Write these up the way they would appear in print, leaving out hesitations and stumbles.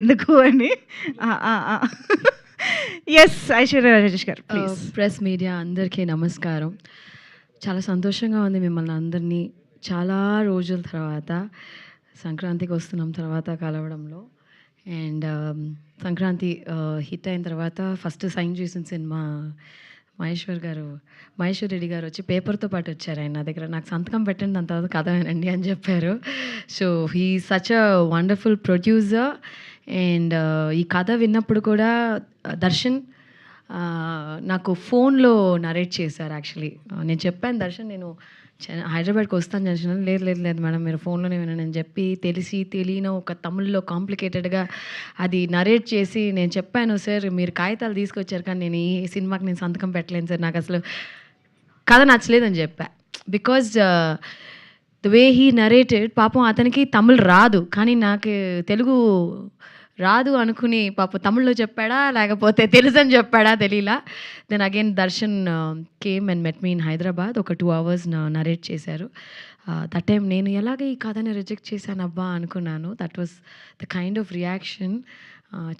ఎందుకు అని. ఆ! ఆ! ఆ! యెస్. ఐశ్వర్య రాజేష్ గారు ప్లీజ్. ప్రెస్ మీడియా అందరికీ నమస్కారం. చాలా సంతోషంగా ఉంది మిమ్మల్ని అందరినీ చాలా రోజుల తర్వాత సంక్రాంతికి వస్తున్నాం తర్వాత కలవడంలో. అండ్ సంక్రాంతి హిట్ అయిన తర్వాత ఫస్ట్ సైన్ చేసిన సినిమా మహేశ్వర్ రెడ్డి గారు వచ్చి పేపర్తో పాటు వచ్చారు ఆయన నా దగ్గర. నాకు సంతకం పెట్టండి, దాని తర్వాత కథ వినండి అని చెప్పారు. So he such a wonderful producer. And ఈ కథ విన్నప్పుడు కూడా దర్శన్ నాకు ఫోన్లో నరేట్ చేశారు యాక్చువల్లీ. నేను చెప్పాను దర్శన్ నేను హైదరాబాద్కి వస్తాను దర్శన్. లేదు లేదు లేదు మేడం మీరు ఫోన్లోనే వినండి అని చెప్పి తెలియని ఒక తమిళ్లో కాంప్లికేటెడ్గా అది నరేట్ చేసి నేను చెప్పాను సార్ మీరు కాగితాలు తీసుకొచ్చారు కానీ నేను ఈ సినిమాకి నేను సంతకం పెట్టలేను సార్, నాకు అసలు కథ నచ్చలేదని చెప్పా. Because the way he narrated, పాపం అతనికి తమిళ్ రాదు కానీ నాకు తెలుగు రాదు అనుకుని పాప తమిళ్లో చెప్పాడా లేకపోతే తెలుసని చెప్పాడా తెలియలా. Then again Darshan came and met me in Hyderabad. ఒక 2 hours నరేట్ చేశారు. దట్ టైం నేను ఎలాగ ఈ కథని రిజెక్ట్ చేశాను అబ్బా అనుకున్నాను. That was the kind of reaction.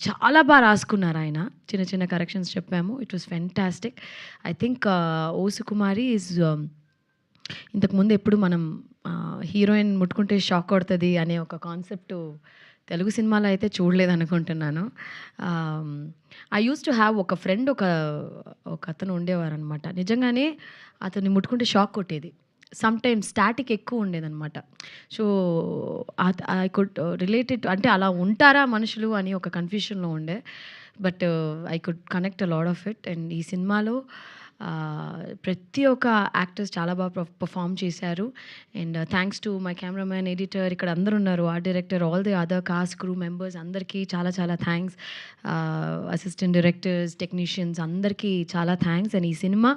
చాలా బాగా రాసుకున్నారు ఆయన. చిన్న చిన్న కరెక్షన్స్ చెప్పాము. It was fantastic. I think oh Sukumari is ఇంతకుముందు ఎప్పుడు మనం హీరోయిన్ ముట్టుకుంటే షాక్ కొడుతుంది అనే ఒక కాన్సెప్ట్ తెలుగు సినిమాలో అయితే చూడలేదు అనుకుంటున్నాను. ఐ యూస్ టు హ్యావ్ ఒక ఫ్రెండ్, ఒక అతను ఉండేవారు అనమాట. నిజంగానే అతన్ని ముట్టుకుంటే షాక్ కొట్టేది. సమ్ టైమ్స్ స్టాటిక్ ఎక్కువ ఉండేదన్నమాట. సో ఐ కుడ్ రిలేటెడ్, అంటే అలా ఉంటారా మనుషులు అని ఒక కన్ఫ్యూషన్లో ఉండే. But I could connect a lot of it. And ఈ సినిమాలో ప్రతి ఒక్క యాక్టర్స్ చాలా బాగా పర్ఫామ్ చేశారు. And thanks to my cameraman, editor, ఇక్కడ అందరు ఉన్నారు, art director, all the other cost crew members అందరికీ చాలా చాలా థ్యాంక్స్. అసిస్టెంట్ డైరెక్టర్స్, టెక్నీషియన్స్ అందరికీ చాలా థ్యాంక్స్. అండ్ ఈ సినిమా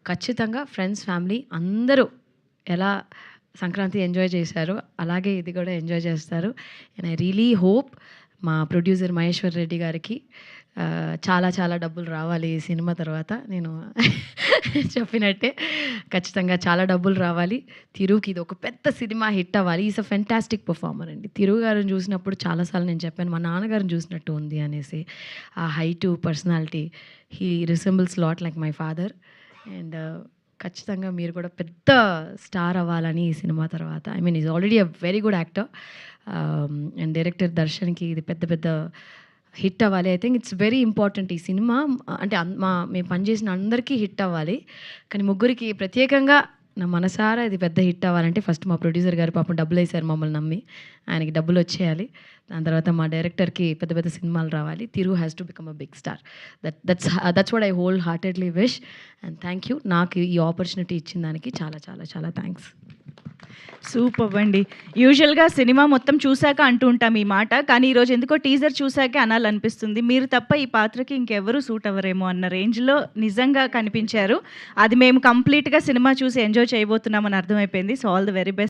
ఖచ్చితంగా ఫ్రెండ్స్, ఫ్యామిలీ అందరూ ఎలా సంక్రాంతి ఎంజాయ్ చేశారు అలాగే ఇది కూడా ఎంజాయ్ చేస్తారు. అండ్ ఐ రియలీ హోప్ మా ప్రొడ్యూసర్ మహేశ్వర్ రెడ్డి గారికి చాలా చాలా డబ్బులు రావాలి ఈ సినిమా తర్వాత. నేను చెప్పినట్టే ఖచ్చితంగా చాలా డబ్బులు రావాలి. తిరుకి ఇది ఒక పెద్ద సినిమా హిట్ అవ్వాలి. ఈజ్ అ ఫెంటాస్టిక్ పర్ఫార్మర్ అండి. తిరుగు గారిని చూసినప్పుడు చాలాసార్లు నేను చెప్పాను మా నాన్నగారిని చూసినట్టు ఉంది అనేసి. ఆ height, personality, he resembles lot like my father. And ఖచ్చితంగా మీరు కూడా పెద్ద స్టార్ అవ్వాలని ఈ సినిమా తర్వాత. I mean is already a very good actor. And director దర్శన్కి ఇది పెద్ద హిట్ అవ్వాలి. I think it's very important ఈ సినిమా. అంటే మేము పనిచేసిన అందరికీ హిట్ అవ్వాలి, కానీ ముగ్గురికి ప్రత్యేకంగా నా మనసారా ఇది పెద్ద హిట్ అవ్వాలంటే ఫస్ట్ మా ప్రొడ్యూసర్ గారు పాపం డబ్బులు వేశారు మమ్మల్ని నమ్మి, ఆయనకి డబ్బులు వచ్చేయాలి. దాని తర్వాత మా డైరెక్టర్కి పెద్ద సినిమాలు రావాలి. Thiru has to become a big star. That's what I whole heartedly wish. And thank you నాకు ఈ ఆపర్చునిటీ ఇచ్చిన దానికి చాలా చాలా చాలా థ్యాంక్స్. సూపర్ అండి. యూజువల్గా సినిమా మొత్తం చూశాక అంటూ ఉంటాం ఈ మాట, కానీ ఈరోజు ఎందుకో టీజర్ చూశాకే అనాలనిపిస్తుంది. మీరు తప్ప ఈ పాత్రకి ఇంకెవరూ సూట్ అవ్వరేమో అన్న రేంజ్లో నిజంగా కనిపించారు. అది మేము కంప్లీట్గా సినిమా చూసి ఎంజాయ్ చేయబోతున్నామని అర్థమైపోయింది. So all the very best.